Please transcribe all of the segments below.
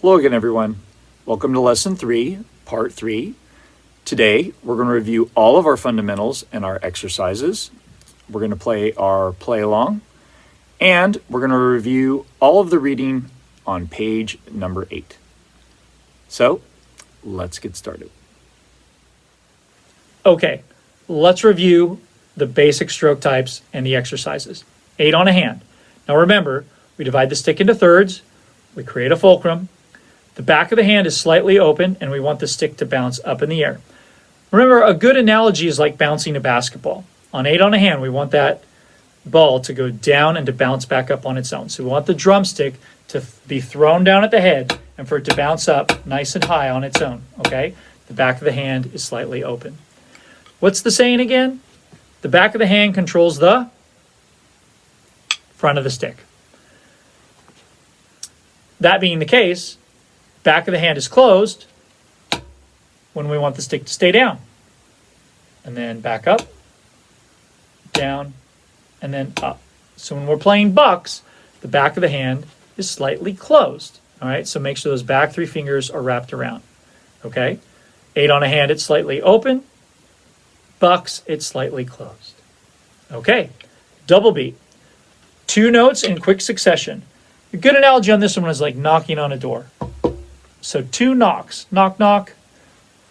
Hello again, everyone. Welcome to Lesson 3, Part 3. Today, we're going to review all of our fundamentals and our exercises. We're going to play our play-along, and we're going to review all of the reading on page number 8. So, let's get started. Okay, let's review the basic stroke types and the exercises. 8 on a hand. Now remember, we divide the stick into thirds, we create a fulcrum. The back of the hand is slightly open and we want the stick to bounce up in the air. Remember, a good analogy is like bouncing a basketball. On 8 on a hand, we want that ball to go down and to bounce back up on its own. So we want the drumstick to be thrown down at the head and for it to bounce up nice and high on its own, okay? The back of the hand is slightly open. What's the saying again? The back of the hand controls the front of the stick. That being the case, back of the hand is closed when we want the stick to stay down. And then back up, down, and then up. So when we're playing bucks, the back of the hand is slightly closed. All right, so make sure those back 3 fingers are wrapped around. Okay, 8 on a hand, it's slightly open. Bucks, it's slightly closed. Okay, double beat. 2 notes in quick succession. A good analogy on this one is like knocking on a door. So 2 knocks, knock, knock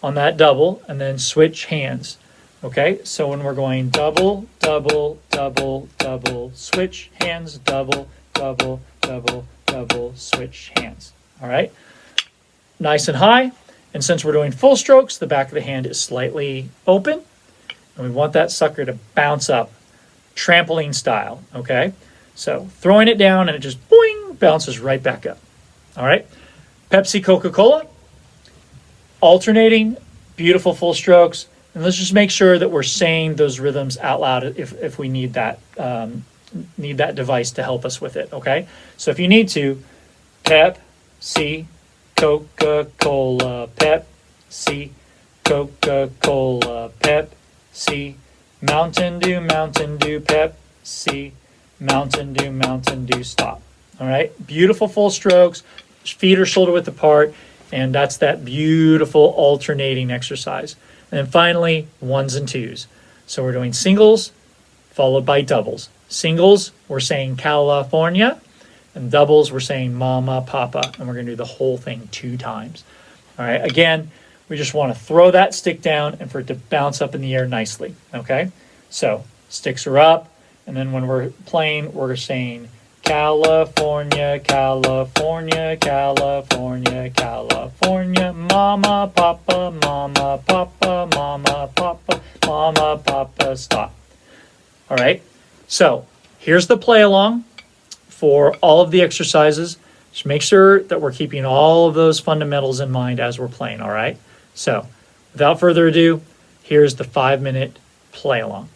on that double, and then switch hands. Okay, so when we're going double, double, double, double, switch hands, double, double, double, double, switch hands. All right, nice and high. And since we're doing full strokes, the back of the hand is slightly open, and we want that sucker to bounce up, trampoline style. Okay, so throwing it down and it just boing, bounces right back up. All right, Pepsi, Coca-Cola, alternating, beautiful full strokes. And let's just make sure that we're saying those rhythms out loud if we need that device to help us with it, okay? So if you need to, Pepsi, Coca-Cola, Pepsi, Coca-Cola, Pepsi, Mountain Dew, Pepsi, Mountain Dew, stop. All right, beautiful full strokes, feet are shoulder width apart, and that's that beautiful alternating exercise. And then finally, 1s and 2s. So we're doing singles followed by doubles. Singles, we're saying California, and doubles, we're saying mama, papa, and we're going to do the whole thing 2 times. All right, again, we just want to throw that stick down and for it to bounce up in the air nicely, okay? So sticks are up, and then when we're playing, we're saying California, California, California, California, mama, papa, mama, papa, mama, papa, mama, papa, stop. All right, so here's the play along for all of the exercises. Just make sure that we're keeping all of those fundamentals in mind as we're playing, all right? So without further ado, here's the 5-minute play along.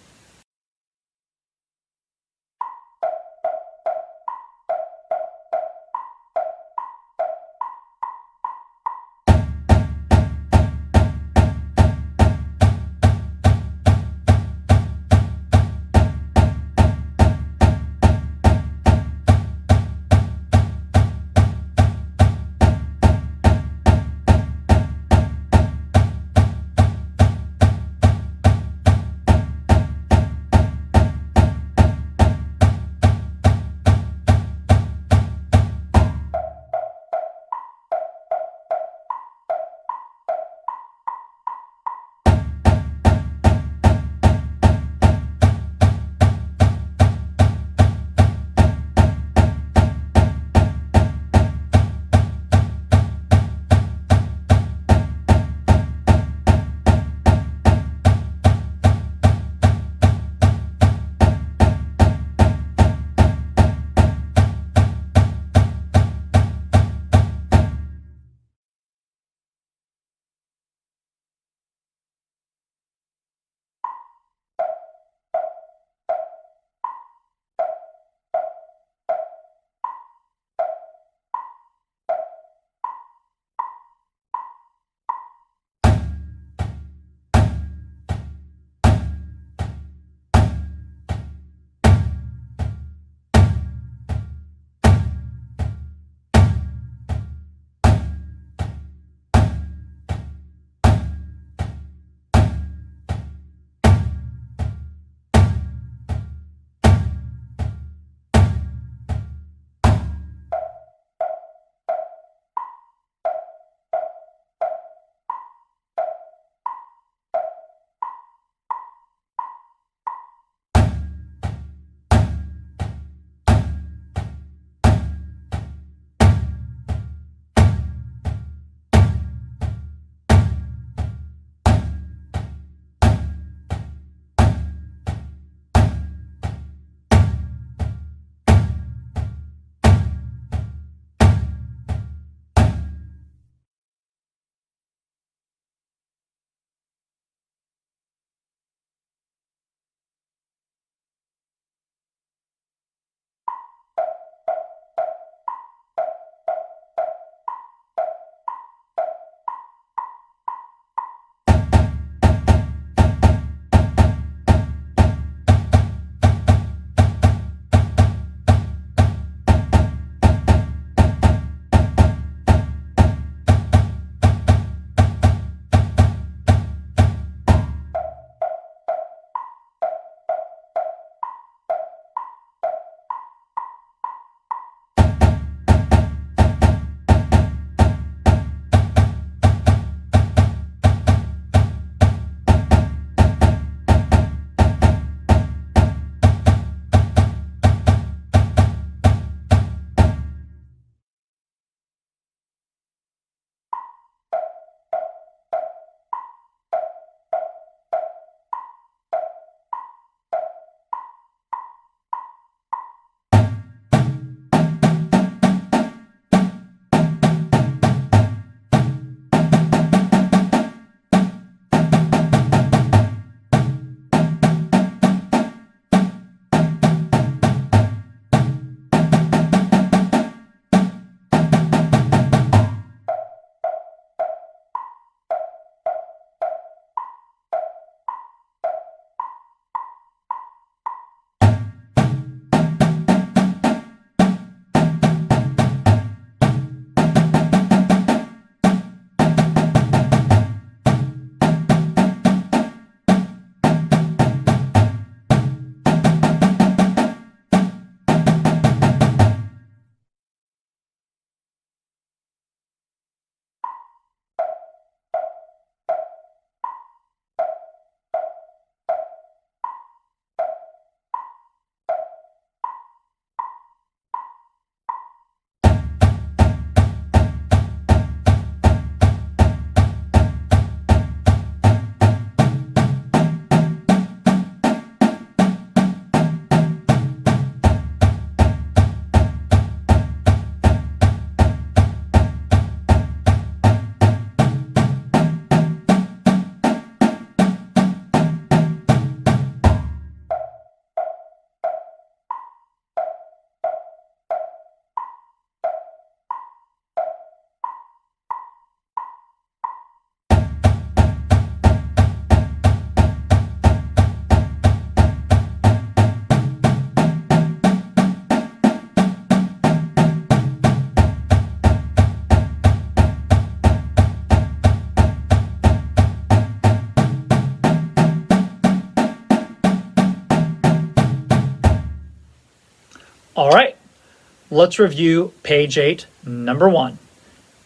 let's review page 8, number 1.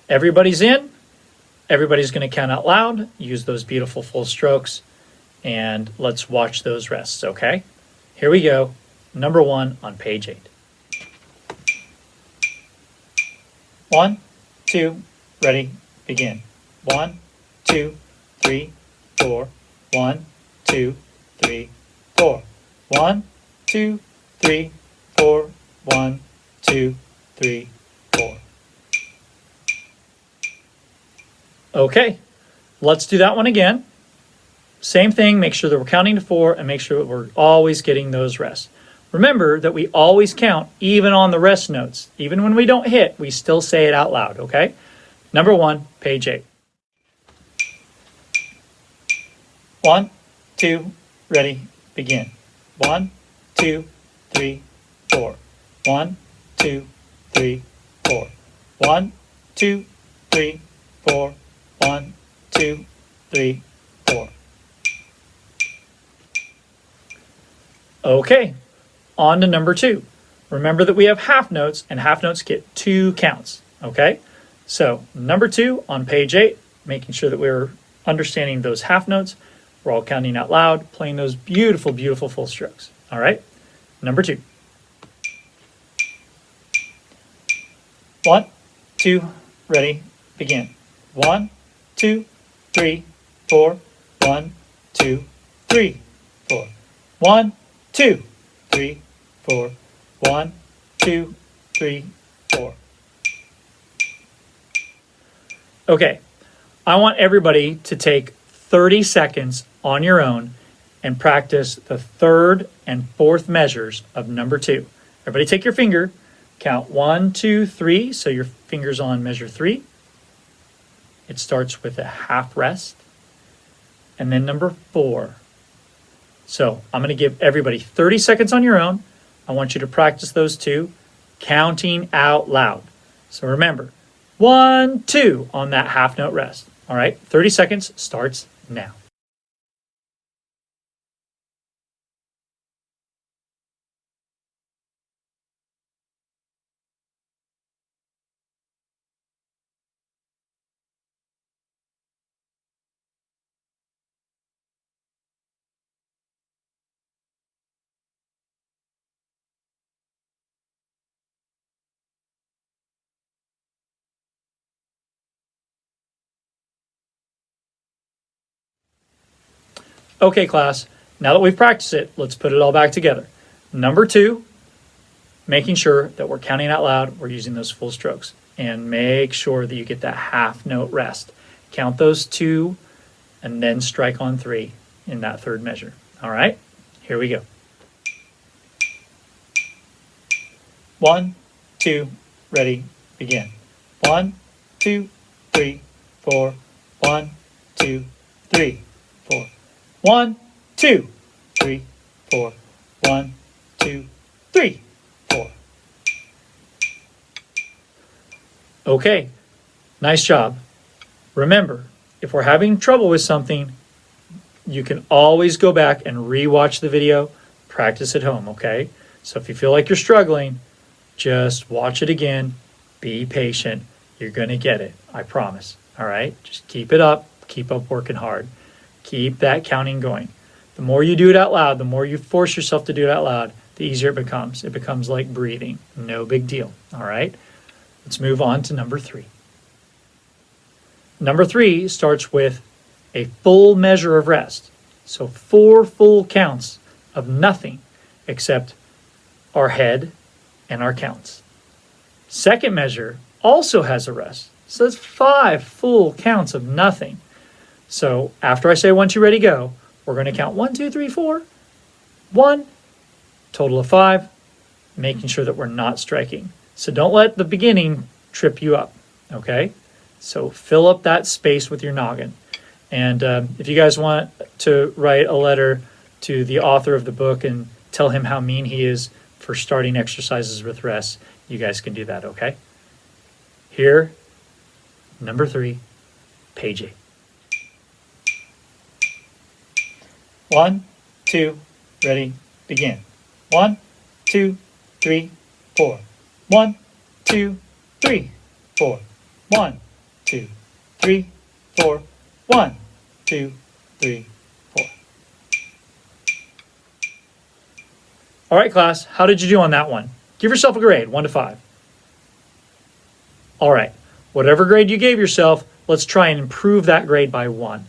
Everybody's in. Everybody's going to count out loud, use those beautiful full strokes, and let's watch those rests, okay? Here we go, number 1 on page 8. 1, 2, ready, begin. 1, 2, 3, 4. 1, 2, 3, 4. 1, 2, 3, 4. 1, 2, 3, 4. Okay, let's do that one again. Same thing, make sure that we're counting to 4 and make sure that we're always getting those rests. Remember that we always count even on the rest notes. Even when we don't hit, we still say it out loud, okay? Number 1, page 8. 1, 2, ready, begin. 1, 2, 3, 4. 1, 2, 3, 4. 1, 2, 3, 4. 1, 2, 3, 4. Okay, on to number 2. Remember that we have half notes, and half notes get 2 counts, okay? So, number 2 on page 8, making sure that we're understanding those half notes. We're all counting out loud, playing those beautiful, beautiful full strokes. All right, number 2. 1, 2, ready, begin. 1, 2, 3, 4. 1, 2, 3, 4. 1, 2, 3, 4. 1, 2, 3, 4. Okay, I want everybody to take 30 seconds on your own and practice the 3rd and 4th measures of number 2. Everybody take your finger, count 1, 2, 3, so your finger's on measure 3. It starts with a half rest, and then number 4. So I'm going to give everybody 30 seconds on your own. I want you to practice those 2, counting out loud. So remember, 1, 2 on that half note rest. All right, 30 seconds starts now. Okay, class, now that we've practiced it, let's put it all back together. Number 2, making sure that we're counting out loud, we're using those full strokes. And make sure that you get that half note rest. Count those 2 and then strike on 3 in that 3rd measure. All right, here we go. 1, 2, ready, begin. 1, 2, 3, 4. 1, 2, 3, 4. 1, 2, 3, 4. 1, 2, 3, 4. Okay, nice job. Remember, if we're having trouble with something, you can always go back and re-watch the video, practice at home, okay? So if you feel like you're struggling, just watch it again, be patient, you're gonna get it, I promise, all right? Just keep up working hard. Keep that counting going. The more you do it out loud, the more you force yourself to do it out loud, the easier it becomes. It becomes like breathing. No big deal. All right? Let's move on to number 3. Number 3 starts with a full measure of rest. So 4 full counts of nothing except our head and our counts. Second measure also has a rest. So it's 5 full counts of nothing. So after I say 1, 2, ready, go, we're going to count 1, 2, 3, 4, 1, total of 5, making sure that we're not striking. So don't let the beginning trip you up, okay? So fill up that space with your noggin. And if you guys want to write a letter to the author of the book and tell him how mean he is for starting exercises with rest, you guys can do that, okay? Here, number 3, page 8. 1, 2, ready, begin. 1, 2, 3, 4. 1, 2, 3, 4. 1, 2, 3, 4. 1, 2, 3, 4. All right, class, how did you do on that one? Give yourself a grade, 1 to 5. All right, whatever grade you gave yourself, let's try and improve that grade by 1.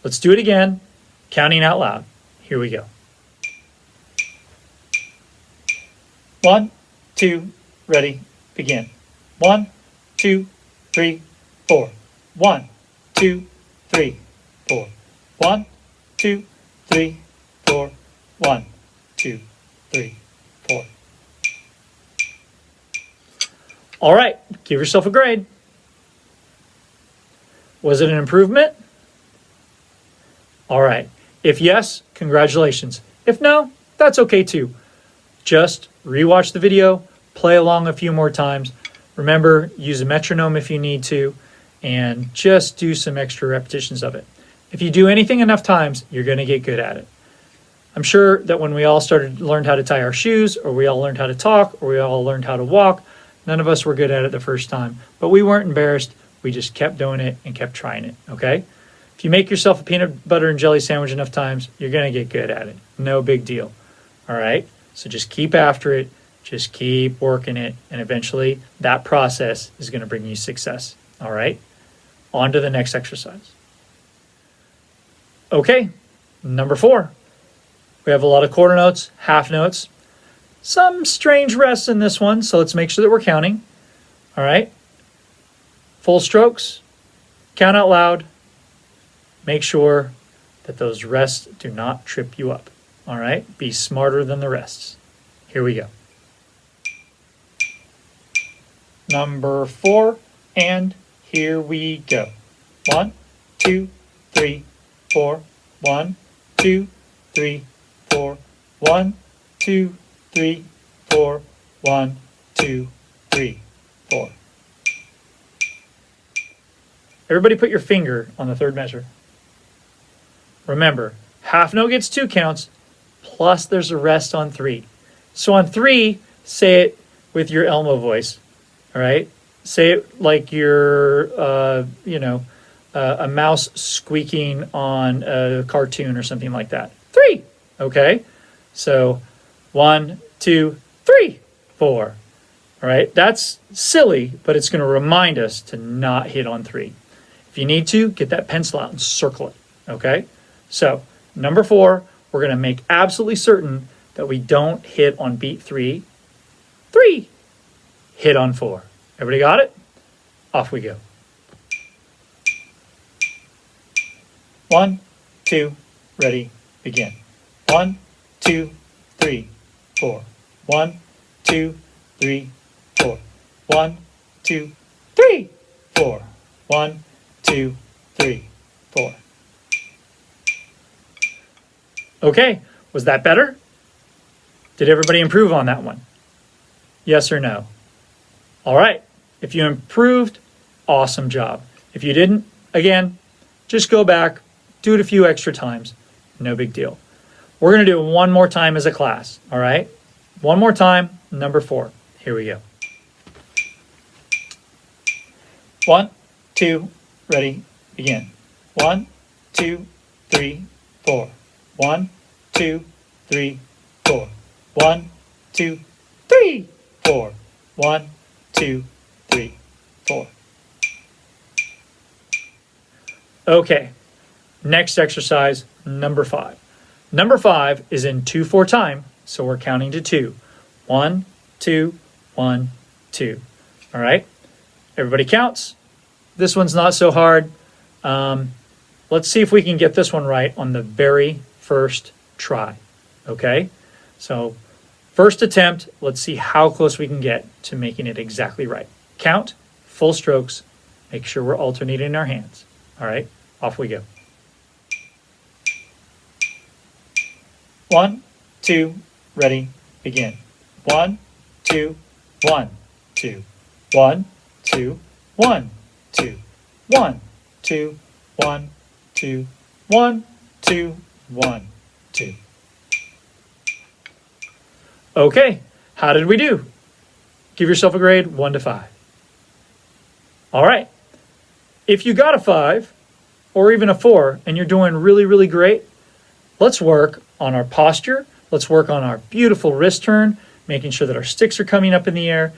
Let's do it again, counting out loud. Here we go. 1, 2, ready, begin. 1, 2, 3, 4. 1, 2, 3, 4. 1, 2, 3, 4. 1, 2, 3, 4. All right, give yourself a grade. Was it an improvement? All right. If yes, congratulations. If no, that's okay too. Just rewatch the video, play along a few more times. Remember, use a metronome if you need to, and just do some extra repetitions of it. If you do anything enough times, you're going to get good at it. I'm sure that when we all learned how to tie our shoes, or we all learned how to talk, or we all learned how to walk, none of us were good at it the first time, but we weren't embarrassed. We just kept doing it and kept trying it, okay? If you make yourself a peanut butter and jelly sandwich enough times, you're going to get good at it. No big deal, all right? So just keep after it, just keep working it, and eventually that process is going to bring you success, all right? On to the next exercise. Okay, number 4. We have a lot of quarter notes, half notes, some strange rests in this one, so let's make sure that we're counting, all right? Full strokes, count out loud, make sure that those rests do not trip you up, all right? Be smarter than the rests. Here we go. Number 4, and here we go. 1, 2, 3, 4. 1, 2, 3, 4. 1, 2, 3, 4. 1, 2, 3, 4. Everybody put your finger on the third measure. Remember, half note gets 2 counts, plus there's a rest on 3. So on 3, say it with your Elmo voice, all right? Say it like you're, a mouse squeaking on a cartoon or something like that. 3, okay? So 1, 2, 3, 4. All right, that's silly, but it's going to remind us to not hit on 3. If you need to, get that pencil out and circle it, okay? So number 4, we're going to make absolutely certain that we don't hit on beat 3. 3, hit on 4. Everybody got it? Off we go. 1, 2, ready, begin. 1, 2, 3, 4. 1, 2, 3, 4. 1, 2, 3, 4. 1, 2, 3, 4. Okay, was that better? Did everybody improve on that one? Yes or no? All right, if you improved, awesome job. If you didn't, again, just go back, do it a few extra times, no big deal. We're going to do it one more time as a class, all right? One more time, number 4. Here we go. 1, 2, ready, begin. 1, 2, 3, 4. 1, 2, 3, 4. 1, 2, 3, 4. 1, 2, 3, 4. Okay, next exercise, number 5. Number 5 is in 2/4 time, so we're counting to 2. 1, 2, 1, 2. All right, everybody counts. This one's not so hard. Let's see if we can get this one right on the very first try. Okay, so first attempt, let's see how close we can get to making it exactly right. Count, full strokes, make sure we're alternating our hands. All right, off we go. 1, 2, ready, begin. 1, 2, 1, 2. 1, 2, 1, 2. 1, 2, 1, 2. 1, 2, 1, 2. Okay, how did we do? Give yourself a grade, 1 to 5. All right. If you got a 5 or even a 4 and you're doing really, really great, let's work on our posture. Let's work on our beautiful wrist turn, making sure that our sticks are coming up in the air.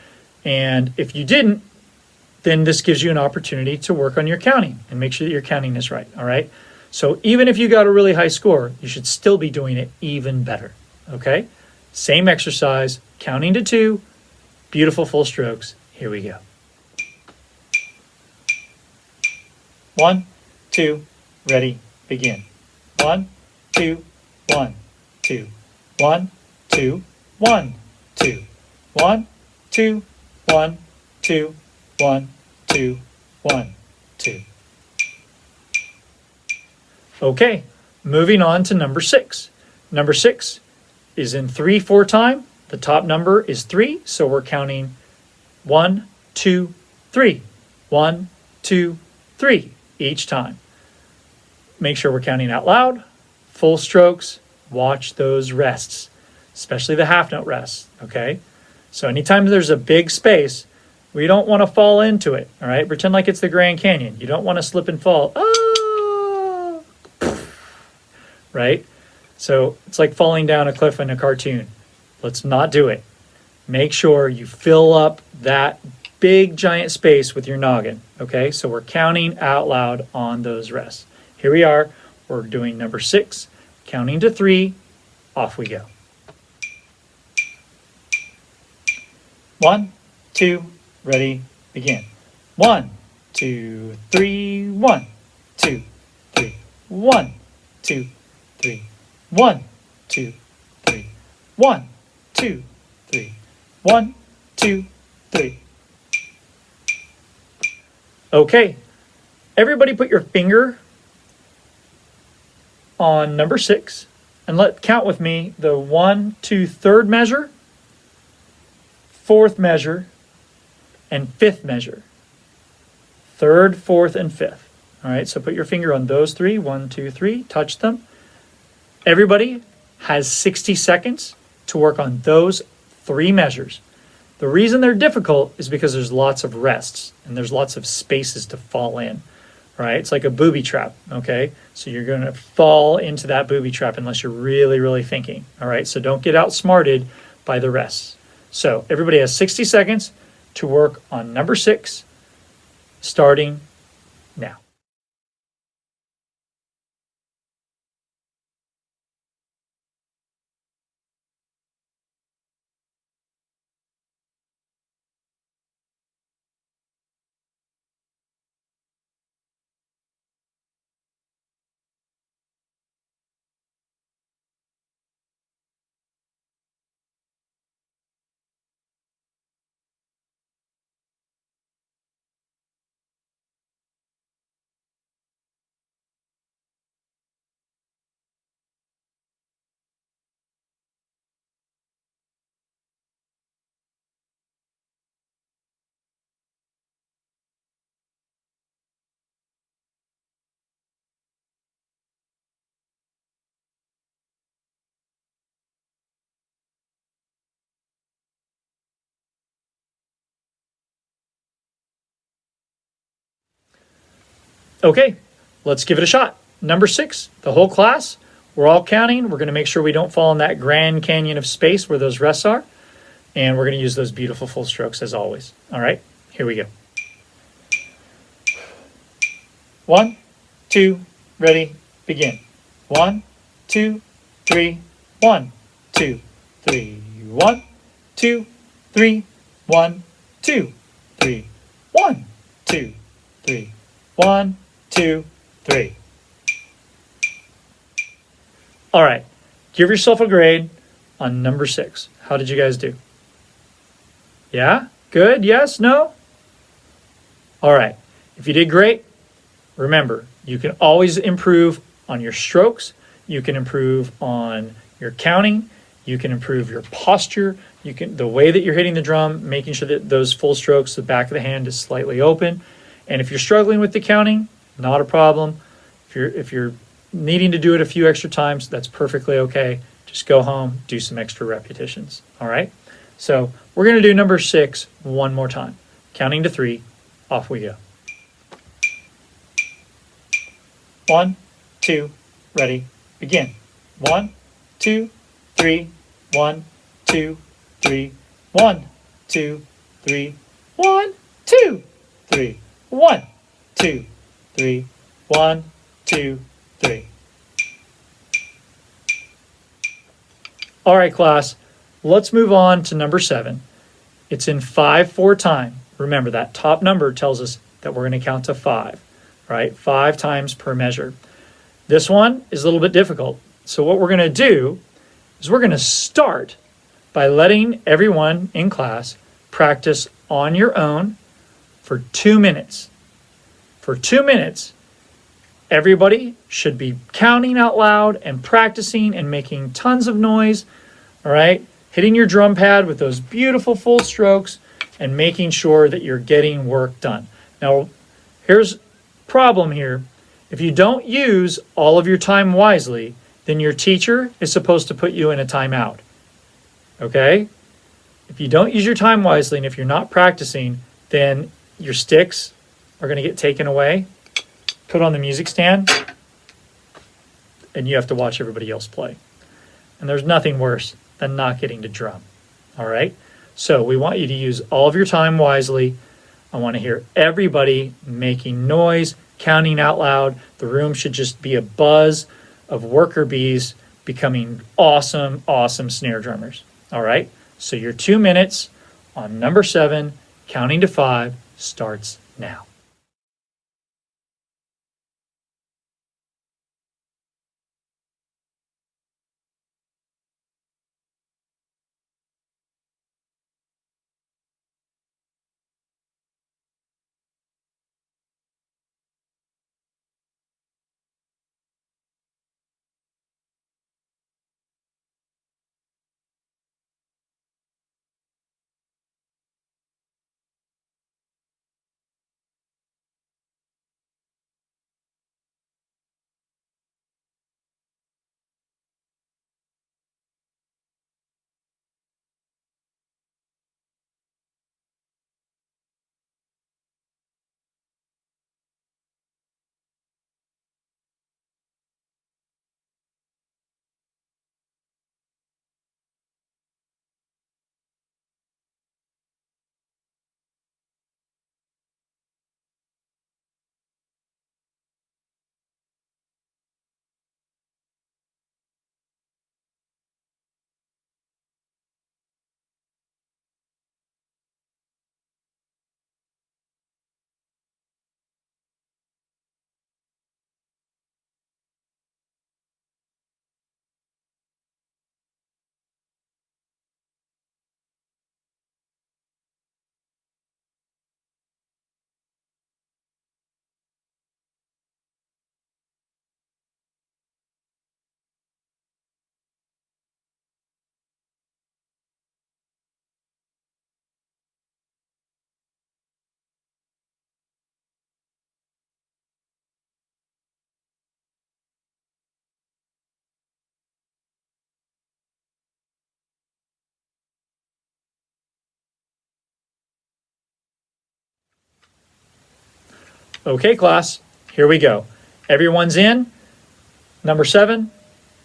And if you didn't, then this gives you an opportunity to work on your counting and make sure that your counting is right, all right? So even if you got a really high score, you should still be doing it even better, okay? Same exercise, counting to 2, beautiful full strokes. Here we go. 1, 2, ready, begin. 1, 2, 1, 2, 1, 2, 1, 2, 1, 2, 1, 2, 1, 2, 1, 2. Okay, moving on to number 6. Number 6 is in 3/4 time. The top number is 3, so we're counting 1, 2, 3. 1, 2, 3 each time. Make sure we're counting out loud, full strokes, watch those rests, especially the half note rests, okay? So anytime there's a big space, we don't want to fall into it, all right? Pretend like it's the Grand Canyon. You don't want to slip and fall. Ah! Right? So it's like falling down a cliff in a cartoon. Let's not do it. Make sure you fill up that big giant space with your noggin, okay? So we're counting out loud on those rests. Here we are. We're doing number 6, counting to 3. Off we go. 1, 2, ready, begin. 1, 2, 3, 1, 2, 3, 1, 2, 3, 1, 2, 3, 1, 2, 3, 1, 2, 3. Okay, everybody put your finger on number 6 and count with me the 1, 2, 3rd measure, 4th measure, and 5th measure. 3rd, 4th, and 5th. All right, so put your finger on those 3, 1, 2, 3, touch them. Everybody has 60 seconds to work on those 3 measures. The reason they're difficult is because there's lots of rests and there's lots of spaces to fall in, right? It's like a booby trap, okay? So you're going to fall into that booby trap unless you're really, really thinking, all right? So don't get outsmarted by the rests. So everybody has 60 seconds to work on number 6, starting now. Okay, let's give it a shot. Number 6, the whole class, we're all counting. We're going to make sure we don't fall in that Grand Canyon of space where those rests are. And we're going to use those beautiful full strokes as always. All right, here we go. 1, 2, ready, begin. 1, 2, 3, 1, 2, 3, 1, 2, 3, 1, 2, 3, 1, 2, 3, 1, 2, 3. All right, give yourself a grade on number 6. How did you guys do? Yeah? Good? Yes? No? All right, if you did great, remember, you can always improve on your strokes. You can improve on your counting. You can improve your posture. You can, the way that you're hitting the drum, making sure that those full strokes, the back of the hand is slightly open. And if you're struggling with the counting, not a problem. If you're needing to do it a few extra times, that's perfectly okay. Just go home, do some extra repetitions. All right. So we're going to do number 6 one more time. Counting to 3, off we go. 1, 2, ready, begin. 1, 2, 3, 1, 2, 3, 1, 2, 3, 1, 2, 3, 1, 2, 3, 1, 2, 3. All right, class, let's move on to number 7. It's in 5/4 time. Remember, that top number tells us that we're going to count to 5, right? 5 times per measure. This one is a little bit difficult. So what we're going to do is we're going to start by letting everyone in class practice on your own for 2 minutes. For 2 minutes, everybody should be counting out loud and practicing and making tons of noise, all right? Hitting your drum pad with those beautiful full strokes and making sure that you're getting work done. Now, here's a problem here. If you don't use all of your time wisely, then your teacher is supposed to put you in a timeout, okay? If you don't use your time wisely and if you're not practicing, then your sticks are going to get taken away, put on the music stand, and you have to watch everybody else play. And there's nothing worse than not getting to drum, all right? So we want you to use all of your time wisely. I want to hear everybody making noise, counting out loud. The room should just be a buzz of worker bees becoming awesome, awesome snare drummers, all right? So your 2 minutes on number 7, counting to 5, starts now. Okay, class, here we go. Everyone's in. Number 7,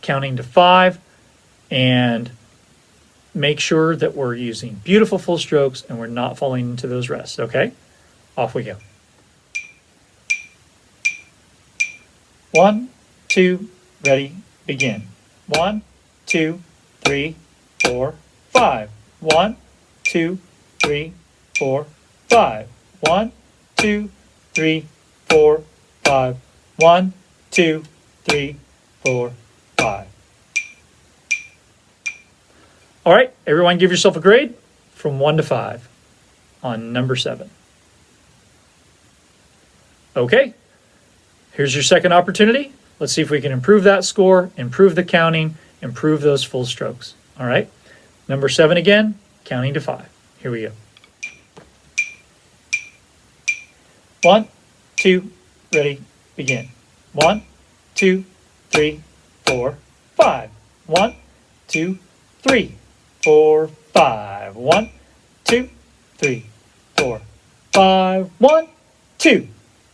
counting to 5, and make sure that we're using beautiful full strokes and we're not falling into those rests, okay? Off we go. 1, 2, ready, begin. 1, 2, 3, 4, 5. 1, 2, 3, 4, 5. 1, 2, 3, 4, 5. 1, 2, 3, 4, 5. All right, everyone give yourself a grade from 1 to 5 on number 7. Okay, here's your second opportunity. Let's see if we can improve that score, improve the counting, improve those full strokes. All right, number 7 again, counting to 5. Here we go. 1, 2, ready, begin. 1, 2, 3, 4, 5. 1, 2, 3, 4, 5. 5. 1, 2, 3, 4, 5. 1, 2,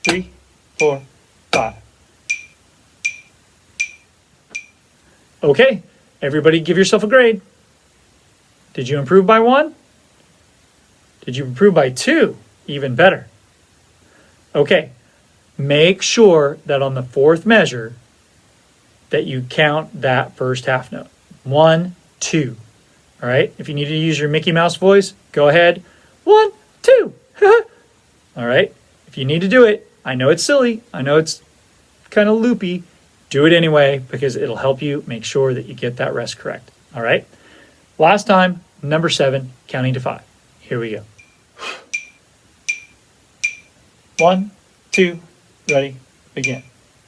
3, 4, 5. Okay, everybody give yourself a grade. Did you improve by 1? Did you improve by 2? Even better. Okay, make sure that on the fourth measure that you count that first half note. 1, 2. All right, if you need to use your Mickey Mouse voice, go ahead. 1, 2. All right, if you need to do it, I know it's silly, I know it's kind of loopy, do it anyway because it'll help you make sure that you get that rest correct. All right, last time, number 7, counting to 5. Here we go. 1, 2, ready, begin.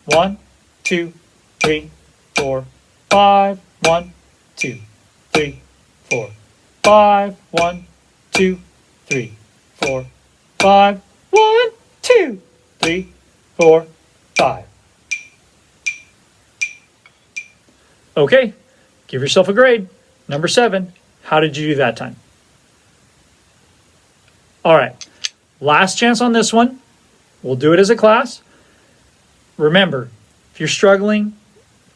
1, 2, 3, 4, 5. 1, 2, 3, 4, 5. 1, 2, 3, 4, 5. 1, 2, 3, 4, 5. Okay, give yourself a grade. Number 7, how did you do that time? All right, last chance on this one. We'll do it as a class. Remember, if you're struggling,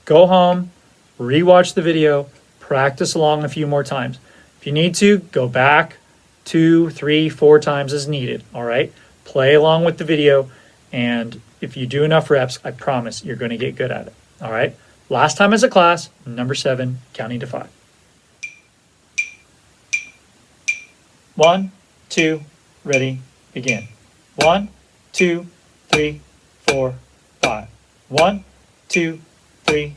go home, rewatch the video, practice along a few more times. If you need to, go back 2, 3, 4 times as needed, all right? Play along with the video, and if you do enough reps, I promise you're going to get good at it, all right? Last time as a class, number 7, counting to 5. 1, 2, ready, begin. 1, 2, 3, 4, 5. 1, 2, 3,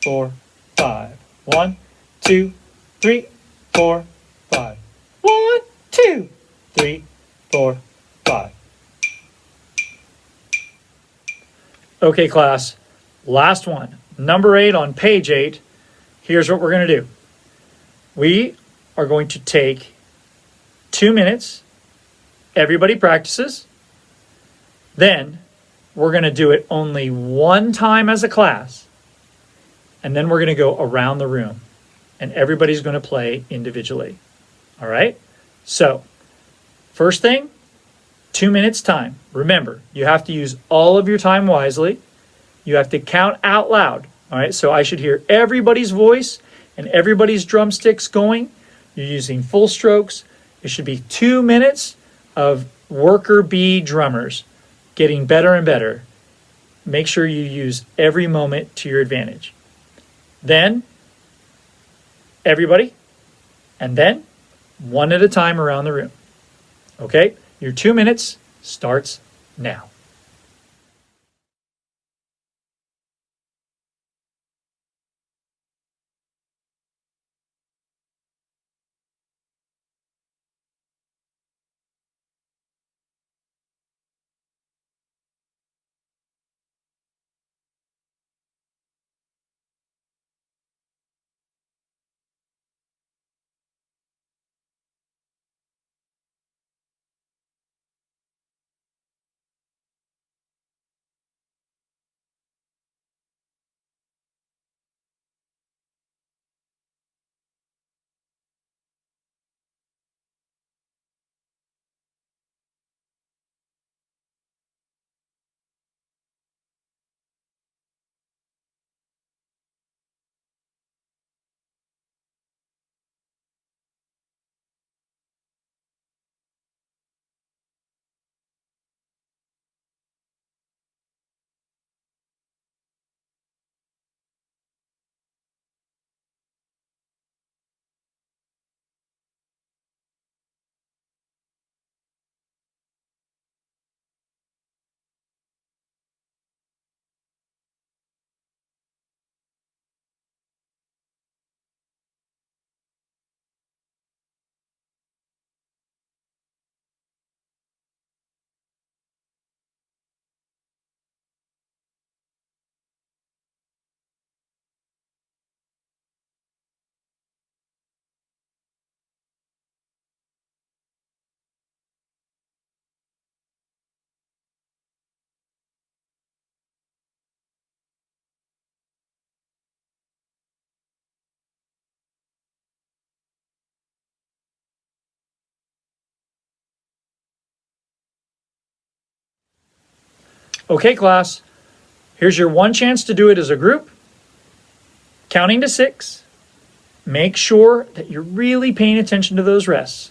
4, 5. 1, 2, 3, 4, 5. 1, 2, 3, 4, 5. Okay, class, last one. Number 8 on page 8. Here's what we're going to do. We are going to take 2 minutes. Everybody practices. Then we're going to do it only one time as a class. And then we're going to go around the room. And everybody's going to play individually. All right? So, first thing, 2 minutes time. Remember, you have to use all of your time wisely. You have to count out loud. All right? So I should hear everybody's voice and everybody's drumsticks going. You're using full strokes. It should be 2 minutes of worker bee drummers getting better and better. Make sure you use every moment to your advantage. Then, everybody, and then one at a time around the room. Okay? Your 2 minutes starts now. Okay, class, here's your one chance to do it as a group. Counting to 6. Make sure that you're really paying attention to those rests.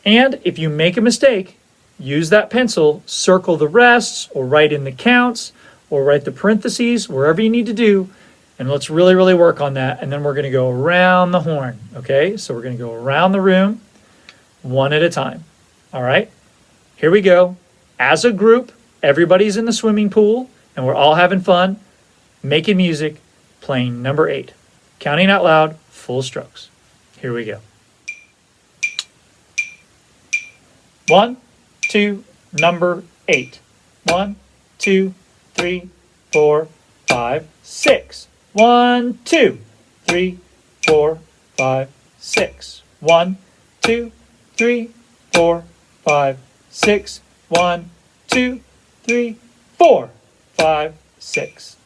And if you make a mistake, use that pencil, circle the rests, or write in the counts, or write the parentheses, wherever you need to do. And let's really, really work on that. And then we're going to go around the horn. Okay, so we're going to go around the room one at a time. All right, here we go. As a group, everybody's in the swimming pool, and we're all having fun, making music, playing number 8. Counting out loud, full strokes. Here we go. 1, 2, number 8. 1, 2, 3, 4, 5, 6. 1, 2, 3, 4, 5, 6. 1, 2, 3, 4, 5, 6. 1, 2, 3, 4, 5, 6.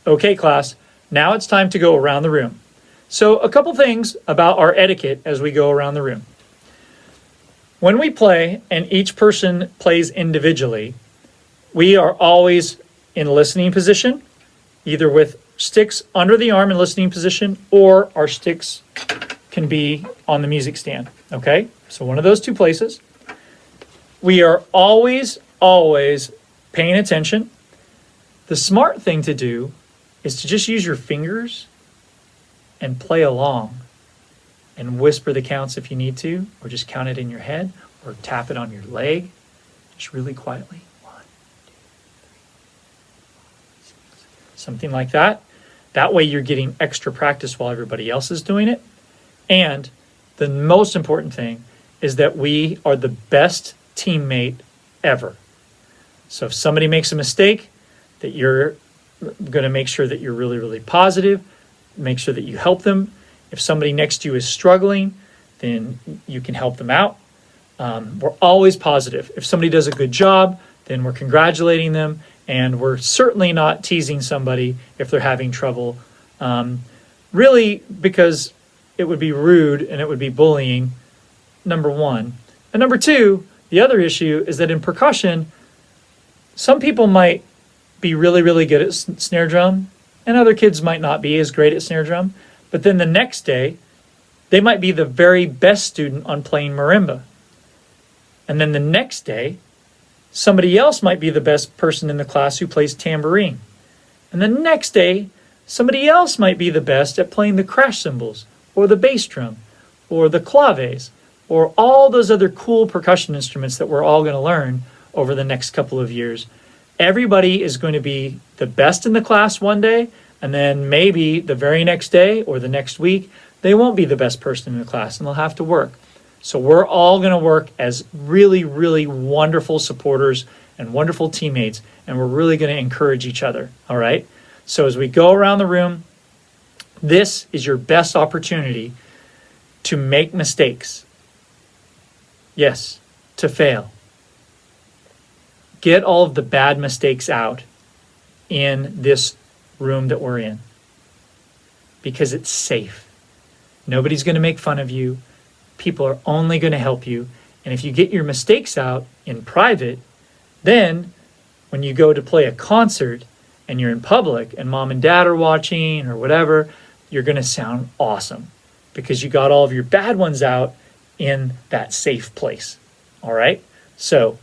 Okay, class, now it's time to go around the room. So a couple things about our etiquette as we go around the room. When we play and each person plays individually, we are always in listening position, either with sticks under the arm in listening position, or our sticks can be on the music stand, okay? So one of those two places. We are always paying attention. The smart thing to do is to just use your fingers and play along and whisper the counts if you need to, or just count it in your head, or tap it on your leg, just really quietly. 1, 2, 3, 4, 5, 6. Something like that. That way you're getting extra practice while everybody else is doing it. And the most important thing is that we are the best teammate ever. So if somebody makes a mistake, that you're going to make sure that you're really, really positive, make sure that you help them. If somebody next to you is struggling, then you can help them out. We're always positive. If somebody does a good job, then we're congratulating them, and we're certainly not teasing somebody if they're having trouble, really, because it would be rude and it would be bullying, number one. And number two, the other issue is that in percussion, some people might be really, really good at snare drum, and other kids might not be as great at snare drum. But then the next day, they might be the very best student on playing marimba. And then the next day, somebody else might be the best person in the class who plays tambourine. And the next day, somebody else might be the best at playing the crash cymbals, or the bass drum, or the claves, or all those other cool percussion instruments that we're all going to learn over the next couple of years. Everybody is going to be the best in the class one day, and then maybe the very next day or the next week, they won't be the best person in the class, and they'll have to work. So we're all going to work as really, really wonderful supporters and wonderful teammates, and we're really going to encourage each other, all right? So as we go around the room, this is your best opportunity to make mistakes. Yes, to fail. Get all of the bad mistakes out in this room that we're in, because it's safe. Nobody's going to make fun of you. People are only going to help you. And if you get your mistakes out in private, then when you go to play a concert and you're in public and mom and dad are watching or whatever, you're going to sound awesome because you got all of your bad ones out in that safe place. All right? So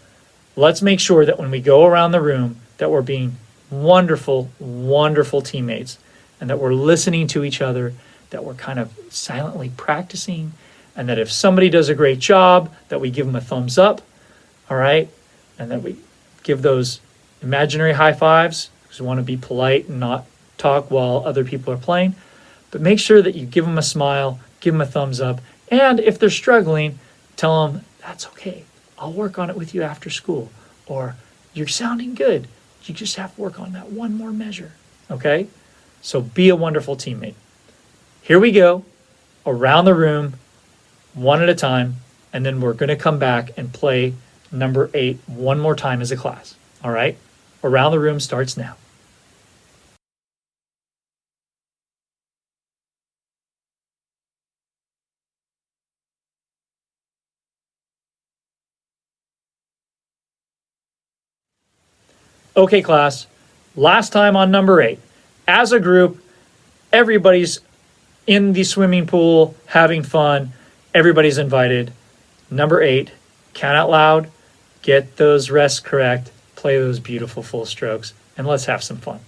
let's make sure that when we go around the room that we're being wonderful, wonderful teammates, and that we're listening to each other, that we're kind of silently practicing, and that if somebody does a great job, that we give them a thumbs up, all right? And that we give those imaginary high fives, because we want to be polite and not talk while other people are playing. But make sure that you give them a smile, give them a thumbs up, and if they're struggling, tell them, that's okay. I'll work on it with you after school. Or, you're sounding good. You just have to work on that one more measure, okay? So be a wonderful teammate. Here we go, around the room, one at a time, and then we're going to come back and play number 8 one more time as a class, all right? Around the room starts now. Okay, class, last time on number 8. As a group, everybody's in the swimming pool having fun. Everybody's invited. Number 8, count out loud, get those rests correct, play those beautiful full strokes, and let's have some fun.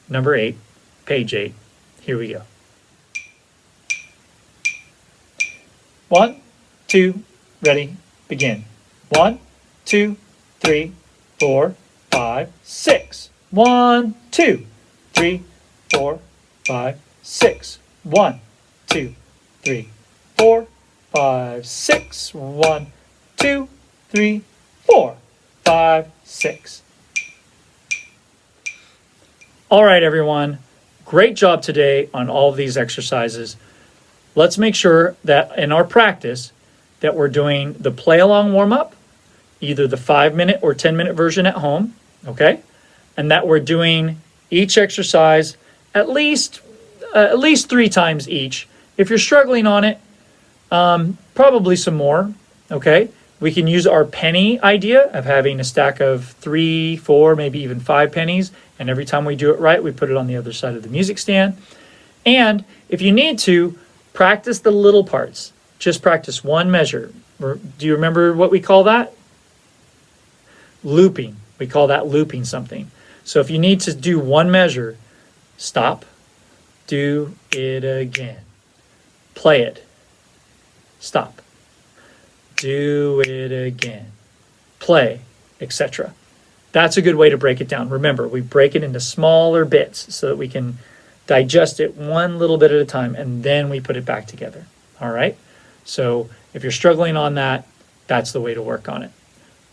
Number 8, page 8. Here we go. 1, 2, ready, begin. 1, 2, 3, 4, 5, 6. 1, 2, 3, 4, 5, 6. 1, 2, 3, 4, 5, 6. 1, 2, 3, 4, 5, 6. All right, everyone. Great job today on all of these exercises. Let's make sure that in our practice that we're doing the play along warm up, either the 5-minute or 10-minute version at home, okay? And that we're doing each exercise at least 3 times each. If you're struggling on it, probably some more, okay? We can use our penny idea of having a stack of 3, 4, maybe even 5 pennies, and every time we do it right, we put it on the other side of the music stand. And if you need to, practice the little parts. Just practice one measure. Do you remember what we call that? Looping. We call that looping something. So if you need to do one measure, stop, do it again. Play it. Stop. Do it again. Play, etc. That's a good way to break it down. Remember, we break it into smaller bits so that we can digest it one little bit at a time, and then we put it back together. All right? So if you're struggling on that, that's the way to work on it.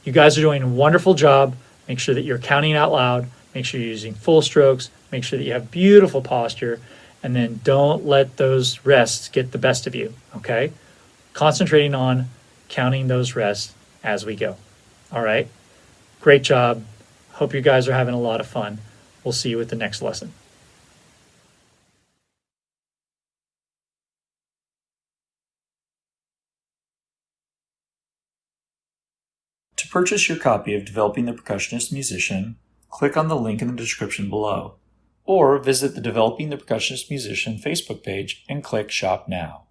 You guys are doing a wonderful job. Make sure that you're counting out loud. Make sure you're using full strokes. Make sure that you have beautiful posture. And then don't let those rests get the best of you, okay? Concentrating on counting those rests as we go. All right? Great job. Hope you guys are having a lot of fun. We'll see you at the next lesson. To purchase your copy of Developing the Percussionist Musician, click on the link in the description below, or visit the Developing the Percussionist Musician Facebook page and click Shop Now.